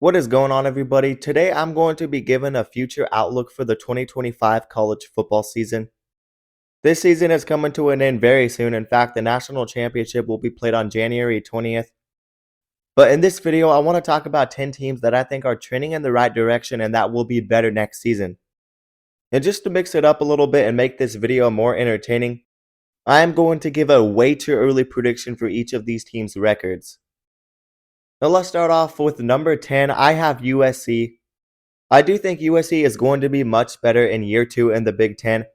What is going on, everybody? Today I'm going to be giving a future outlook for the 2025 college football season. This season is coming to an end very soon. In fact, the national championship will be played on January 20th. But in this video, I want to talk about 10 teams that I think are trending in the right direction and that will be better next season. And just to mix it up a little bit and make this video more entertaining, I am going to give a way too early prediction for each of these teams' records. Now let's start off with number 10. I have USC. I do think USC is going to be much better in year 2 in the Big Ten.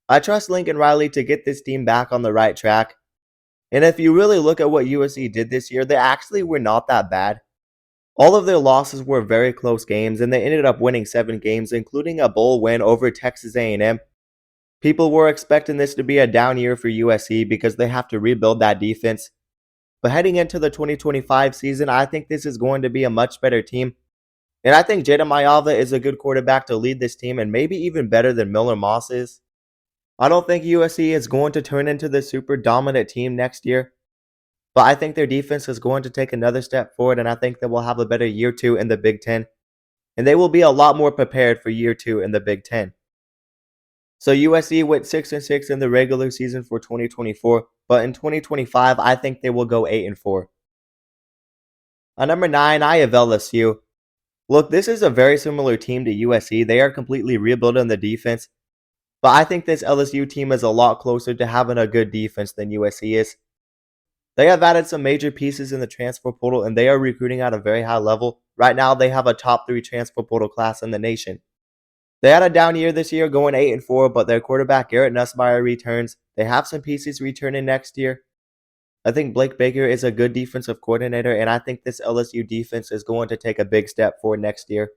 I trust Lincoln Riley to get this team back on the right track. And if you really look at what USC did this year, they actually were not that bad. All of their losses were very close games, and they ended up winning 7 games, including a bowl win over Texas A&M. People were expecting this to be a down year for USC because they have to rebuild that defense. But heading into the 2025 season, I think this is going to be a much better team. And I think Jada Mayava is a good quarterback to lead this team and maybe even better than Miller Moss is. I don't think USC is going to turn into the super dominant team next year, but I think their defense is going to take another step forward, and I think they will have a better year 2 in the Big Ten. And they will be a lot more prepared for year 2 in the Big Ten. So USC went 6-6 in the regular season for 2024, but in 2025, I think they will go 8-4. At number 9, I have LSU. Look, this is a very similar team to USC. They are completely rebuilding the defense, but I think this LSU team is a lot closer to having a good defense than USC is. They have added some major pieces in the transfer portal, and they are recruiting at a very high level. Right now, they have a top 3 transfer portal class in the nation. They had a down year this year, going 8-4, but their quarterback Garrett Nussmeier returns. They have some pieces returning next year. I think Blake Baker is a good defensive coordinator, and I think this LSU defense is going to take a big step forward next year.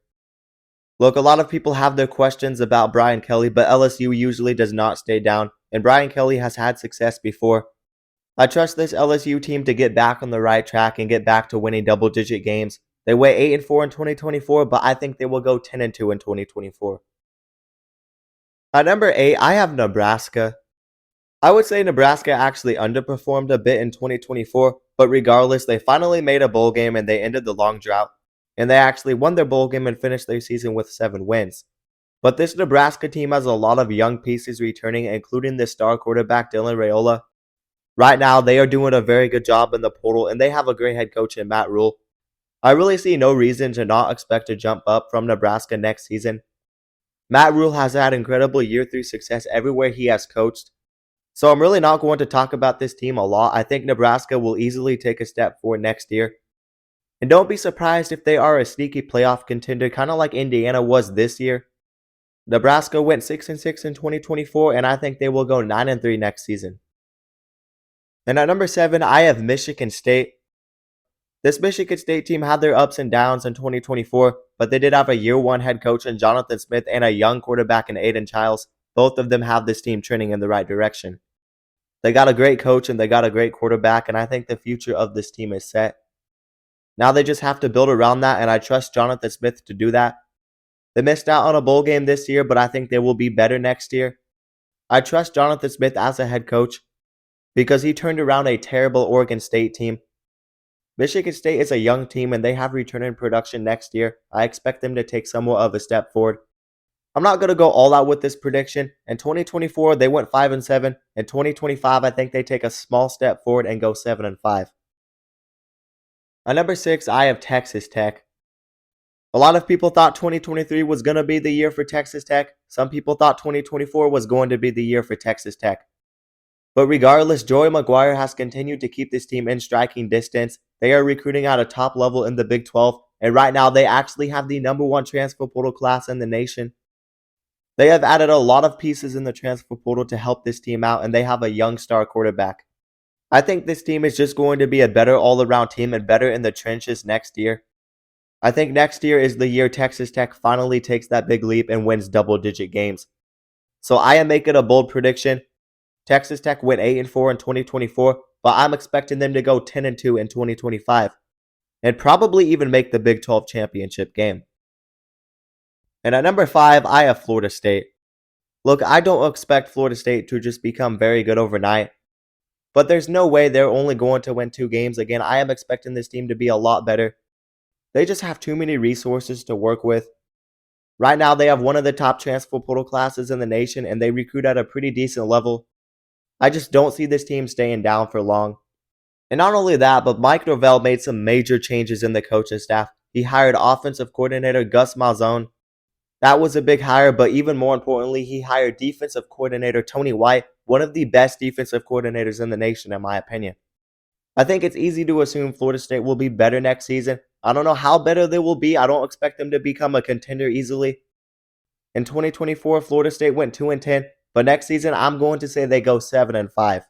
Look, a lot of people have their questions about Brian Kelly, but LSU usually does not stay down, and Brian Kelly has had success before. I trust this LSU team to get back on the right track and get back to winning double-digit games. They went 8-4 in 2024, but I think they will go 10-2 in 2024. At number 8, I have Nebraska. I would say Nebraska actually underperformed a bit in 2024, but regardless, they finally made a bowl game and they ended the long drought. And they actually won their bowl game and finished their season with 7 wins. But this Nebraska team has a lot of young pieces returning, including the star quarterback Dylan Raiola. Right now, they are doing a very good job in the portal, and they have a great head coach in Matt Rhule. I really see no reason to not expect a jump up from Nebraska next season. Matt Rhule has had incredible year 3 success everywhere he has coached. So I'm really not going to talk about this team a lot. I think Nebraska will easily take a step forward next year. And don't be surprised if they are a sneaky playoff contender, kind of like Indiana was this year. Nebraska went 6-6 in 2024, and I think they will go 9-3 next season. And at number 7, I have Michigan State. This Michigan State team had their ups and downs in 2024, but they did have a year 1 head coach in Jonathan Smith and a young quarterback in Aiden Childs. Both of them have this team trending in the right direction. They got a great coach and they got a great quarterback, and I think the future of this team is set. Now they just have to build around that, and I trust Jonathan Smith to do that. They missed out on a bowl game this year, but I think they will be better next year. I trust Jonathan Smith as a head coach because he turned around a terrible Oregon State team. Michigan State is a young team, and they have returning production next year. I expect them to take somewhat of a step forward. I'm not going to go all out with this prediction. In 2024, they went 5-7. In 2025, I think they take a small step forward and go 7-5. At number 6, I have Texas Tech. A lot of people thought 2023 was going to be the year for Texas Tech. Some people thought 2024 was going to be the year for Texas Tech. But regardless, Joey McGuire has continued to keep this team in striking distance. They are recruiting at a top level in the Big 12, and right now they actually have the number 1 transfer portal class in the nation. They have added a lot of pieces in the transfer portal to help this team out, and they have a young star quarterback. I think this team is just going to be a better all-around team and better in the trenches next year. I think next year is the year Texas Tech finally takes that big leap and wins double-digit games. So I am making a bold prediction. Texas Tech went 8-4 in 2024, but I'm expecting them to go 10-2 in 2025 and probably even make the Big 12 championship game. And at number 5, I have Florida State. Look, I don't expect Florida State to just become very good overnight, but there's no way they're only going to win 2 games. Again, I am expecting this team to be a lot better. They just have too many resources to work with. Right now, they have one of the top transfer portal classes in the nation, and they recruit at a pretty decent level. I just don't see this team staying down for long. And not only that, but Mike Norvell made some major changes in the coaching staff. He hired offensive coordinator Gus Malzahn. That was a big hire, but even more importantly, he hired defensive coordinator Tony White, one of the best defensive coordinators in the nation, in my opinion. I think it's easy to assume Florida State will be better next season. I don't know how better they will be. I don't expect them to become a contender easily. In 2024, Florida State went 2-10, but next season I'm going to say they go 7-5.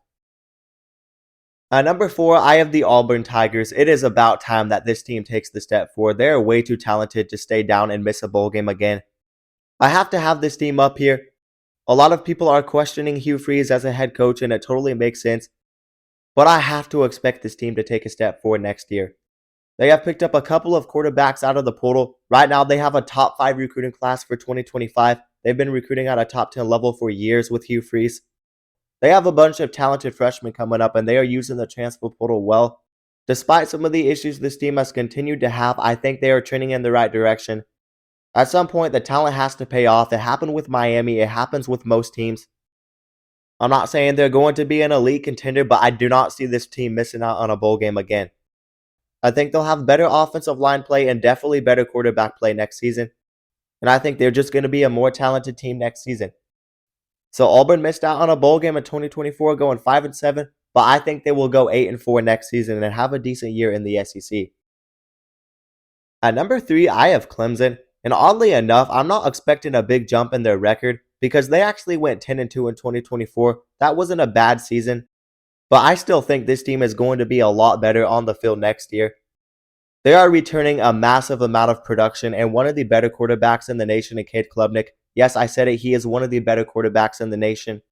At number 4, I have the Auburn Tigers. It is about time that this team takes the step forward. They are way too talented to stay down and miss a bowl game again. I have to have this team up here. A lot of people are questioning Hugh Freeze as a head coach, and it totally makes sense. But I have to expect this team to take a step forward next year. They have picked up a couple of quarterbacks out of the portal. Right now, they have a top 5 recruiting class for 2025. They've been recruiting at a top 10 level for years with Hugh Freeze. They have a bunch of talented freshmen coming up, and they are using the transfer portal well. Despite some of the issues this team has continued to have, I think they are trending in the right direction. At some point, the talent has to pay off. It happened with Miami. It happens with most teams. I'm not saying they're going to be an elite contender, but I do not see this team missing out on a bowl game again. I think they'll have better offensive line play and definitely better quarterback play next season. And I think they're just going to be a more talented team next season. So Auburn missed out on a bowl game in 2024 going 5-7, but I think they will go 8-4 next season and have a decent year in the SEC. At number 3, I have Clemson. And oddly enough, I'm not expecting a big jump in their record because they actually went 10-2 in 2024. That wasn't a bad season. But I still think this team is going to be a lot better on the field next year. They are returning a massive amount of production and one of the better quarterbacks in the nation in Cade Klubnik. Yes, I said it. He is one of the better quarterbacks in the nation.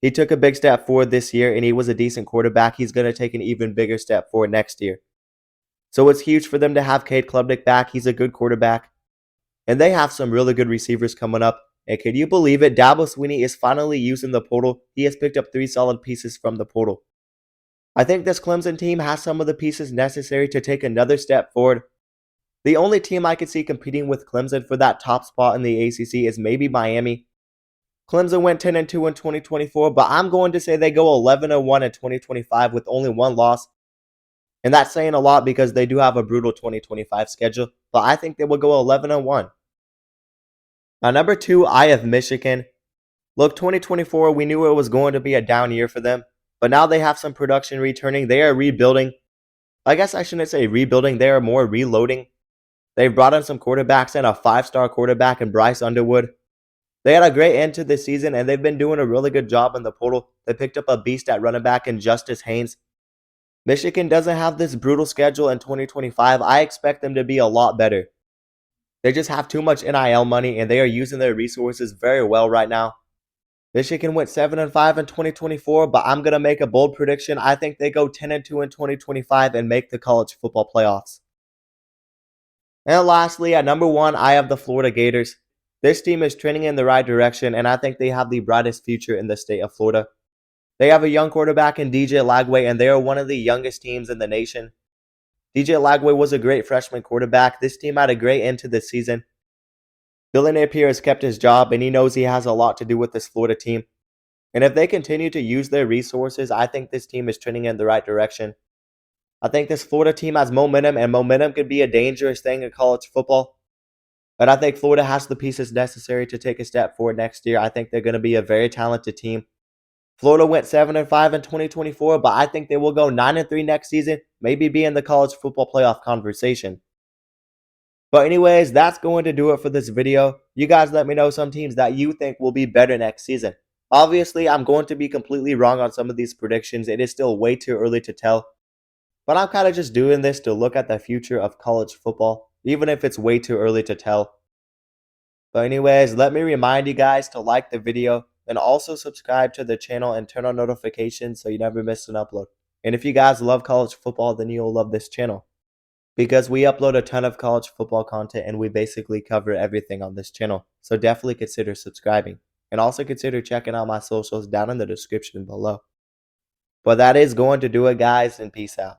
He took a big step forward this year and he was a decent quarterback. He's going to take an even bigger step forward next year. So it's huge for them to have Cade Klubnik back. He's a good quarterback. And they have some really good receivers coming up. And can you believe it? Dabo Swinney is finally using the portal. He has picked up 3 solid pieces from the portal. I think this Clemson team has some of the pieces necessary to take another step forward. The only team I could see competing with Clemson for that top spot in the ACC is maybe Miami. Clemson went 10-2 in 2024, but I'm going to say they go 11-1 in 2025 with only 1 loss. And that's saying a lot because they do have a brutal 2025 schedule, but I think they will go 11-1. At number 2, I have Michigan. Look, 2024, we knew it was going to be a down year for them, but now they have some production returning. They are rebuilding. I guess I shouldn't say rebuilding. They are more reloading. They've brought in some quarterbacks and a 5-star quarterback in Bryce Underwood. They had a great end to this season, and they've been doing a really good job in the portal. They picked up a beast at running back in Justice Haynes. Michigan doesn't have this brutal schedule in 2025. I expect them to be a lot better. They just have too much NIL money, and they are using their resources very well right now. Michigan went 7-5 in 2024, but I'm going to make a bold prediction. I think they go 10-2 in 2025 and make the college football playoffs. And lastly, at number 1, I have the Florida Gators. This team is trending in the right direction, and I think they have the brightest future in the state of Florida. They have a young quarterback in DJ Lagway, and they are one of the youngest teams in the nation. DJ Lagway was a great freshman quarterback. This team had a great end to the season. Billy Napier has kept his job, and he knows he has a lot to do with this Florida team. And if they continue to use their resources, I think this team is trending in the right direction. I think this Florida team has momentum, and momentum could be a dangerous thing in college football. But I think Florida has the pieces necessary to take a step forward next year. I think they're going to be a very talented team. Florida went 7-5 in 2024, but I think they will go 9-3 next season, maybe be in the college football playoff conversation. But anyways, that's going to do it for this video. You guys let me know some teams that you think will be better next season. Obviously, I'm going to be completely wrong on some of these predictions. It is still way too early to tell. But I'm kind of just doing this to look at the future of college football, even if it's way too early to tell. But anyways, let me remind you guys to like the video and also subscribe to the channel and turn on notifications so you never miss an upload. And if you guys love college football, then you'll love this channel, because we upload a ton of college football content and we basically cover everything on this channel. So definitely consider subscribing, and also consider checking out my socials down in the description below. But that is going to do it, guys, and peace out.